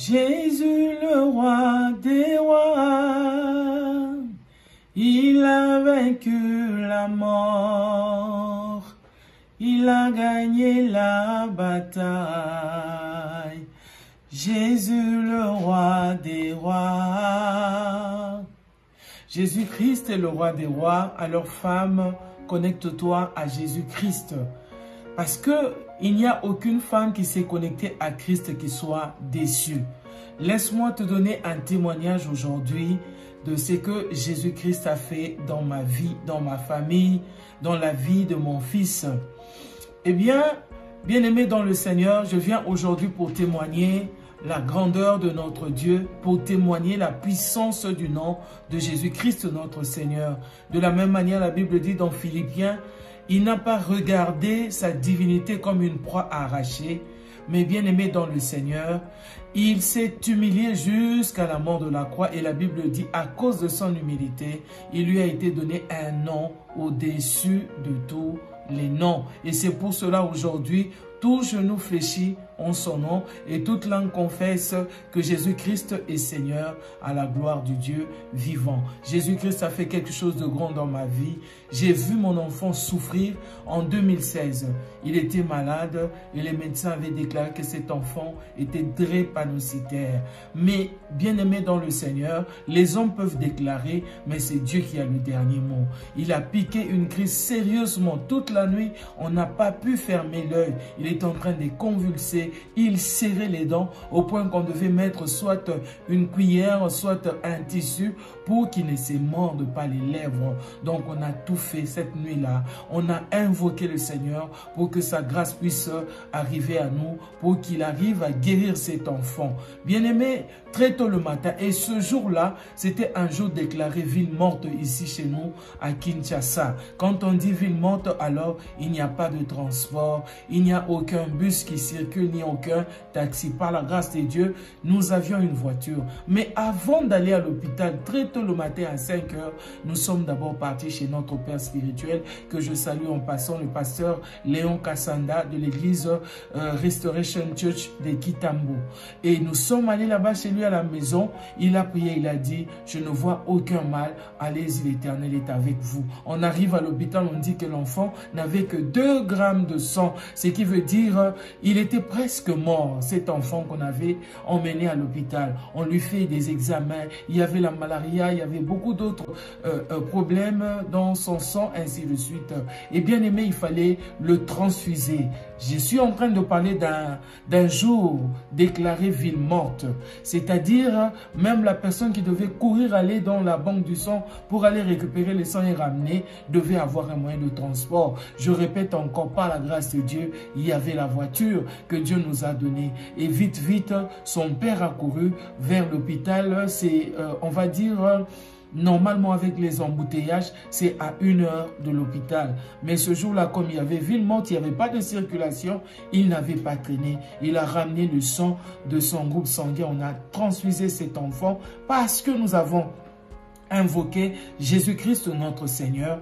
Jésus le roi des rois, il a vaincu la mort, il a gagné la bataille. Jésus le roi des rois. Jésus-Christ est le roi des rois, alors femme, connecte-toi à Jésus-Christ. Parce que il n'y a aucune femme qui s'est connectée à Christ qui soit déçue. Laisse-moi te donner un témoignage aujourd'hui de ce que Jésus-Christ a fait dans ma vie, dans ma famille, dans la vie de mon fils. Eh bien, bien-aimé dans le Seigneur, je viens aujourd'hui pour témoigner la grandeur de notre Dieu, pour témoigner la puissance du nom de Jésus-Christ notre Seigneur. De la même manière, la Bible dit dans Philippiens, il n'a pas regardé sa divinité comme une proie arrachée, mais bien aimé dans le Seigneur, il s'est humilié jusqu'à la mort de la croix. Et la Bible dit, à cause de son humilité, il lui a été donné un nom au-dessus de tous les noms. Et c'est pour cela aujourd'hui, tout genou fléchit en son nom et toute langue confesse que Jésus-Christ est Seigneur à la gloire du Dieu vivant. Jésus-Christ a fait quelque chose de grand dans ma vie. J'ai vu mon enfant souffrir en 2016. Il était malade et les médecins avaient déclaré que cet enfant était drépanocytaire. Mais bien aimé dans le Seigneur, les hommes peuvent déclarer, mais c'est Dieu qui a le dernier mot. Il a piqué une crise sérieusement toute la nuit. On n'a pas pu fermer l'œil. Il est en train de convulser. Il serrait les dents au point qu'on devait mettre soit une cuillère, soit un tissu pour qu'il ne se morde pas les lèvres. Donc on a tout fait cette nuit-là. On a invoqué le Seigneur pour que sa grâce puisse arriver à nous, pour qu'il arrive à guérir cet enfant. Bien-aimé, très tôt le matin, et ce jour-là, c'était un jour déclaré ville morte ici chez nous à Kinshasa. Quand on dit ville morte, alors il n'y a pas de transport, il n'y a aucun bus qui circule, ni aucun taxi. Par la grâce de Dieu, nous avions une voiture. Mais avant d'aller à l'hôpital, très tôt le matin à 5 heures, nous sommes d'abord partis chez notre père spirituel, que je salue en passant, le pasteur Léon Kassanda de l'église Restoration Church de Kitambo. Et nous sommes allés là-bas chez lui à la maison. Il a prié, il a dit, je ne vois aucun mal, allez-y, l'Éternel est avec vous. On arrive à l'hôpital, on dit que l'enfant n'avait que 2 grammes de sang, ce qui veut dire il était presque mort, cet enfant qu'on avait emmené à l'hôpital. On lui fait des examens, il y avait la malaria, il y avait beaucoup d'autres problèmes dans son sang, ainsi de suite. Et bien aimé, il fallait le transfuser. Je suis en train de parler d'un jour déclaré ville morte, c'est-à-dire même la personne qui devait courir aller dans la banque du sang pour aller récupérer le sang et ramener devait avoir un moyen de transport. Je répète encore, par la grâce de Dieu, il y avait la voiture que Dieu nous a donnée. Et vite, vite, son père a couru vers l'hôpital. C'est, on va dire, normalement avec les embouteillages, c'est à 1 heure de l'hôpital. Mais ce jour-là, comme il y avait ville morte, il n'y avait pas de circulation, il n'avait pas traîné. Il a ramené le sang de son groupe sanguin. On a transfusé cet enfant parce que nous avons invoqué Jésus-Christ notre Seigneur.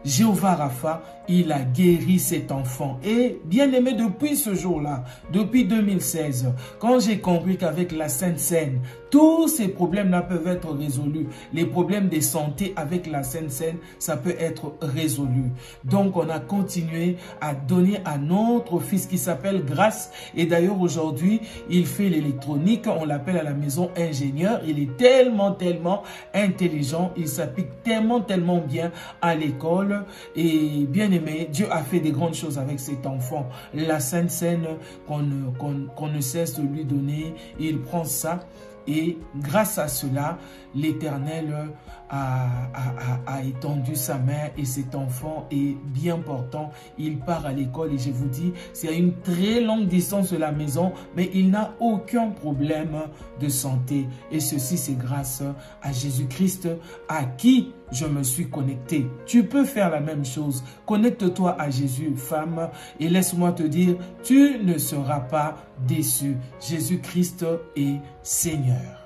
Jéhovah Rapha, il a guéri cet enfant. Et bien aimé, depuis ce jour-là, depuis 2016, quand j'ai compris qu'avec la Sainte Seine, tous ces problèmes-là peuvent être résolus. Les problèmes de santé avec la Sainte Seine, ça peut être résolu. Donc, on a continué à donner à notre fils qui s'appelle Grâce. Et d'ailleurs, aujourd'hui, il fait l'électronique. On l'appelle à la maison ingénieur. Il est tellement intelligent. Il s'applique tellement bien à l'école. Et bien aimé, Dieu a fait des grandes choses avec cet enfant. La Sainte Seine qu'on ne cesse de lui donner, il prend ça. Et grâce à cela, l'Éternel a étendu sa main et cet enfant est bien portant. Il part à l'école et je vous dis, c'est à une très longue distance de la maison, mais il n'a aucun problème de santé. Et ceci, c'est grâce à Jésus-Christ à qui je me suis connecté. Tu peux faire la même chose. Connecte-toi à Jésus, femme, et laisse-moi te dire, tu ne seras pas déçu. Jésus-Christ est Seigneur.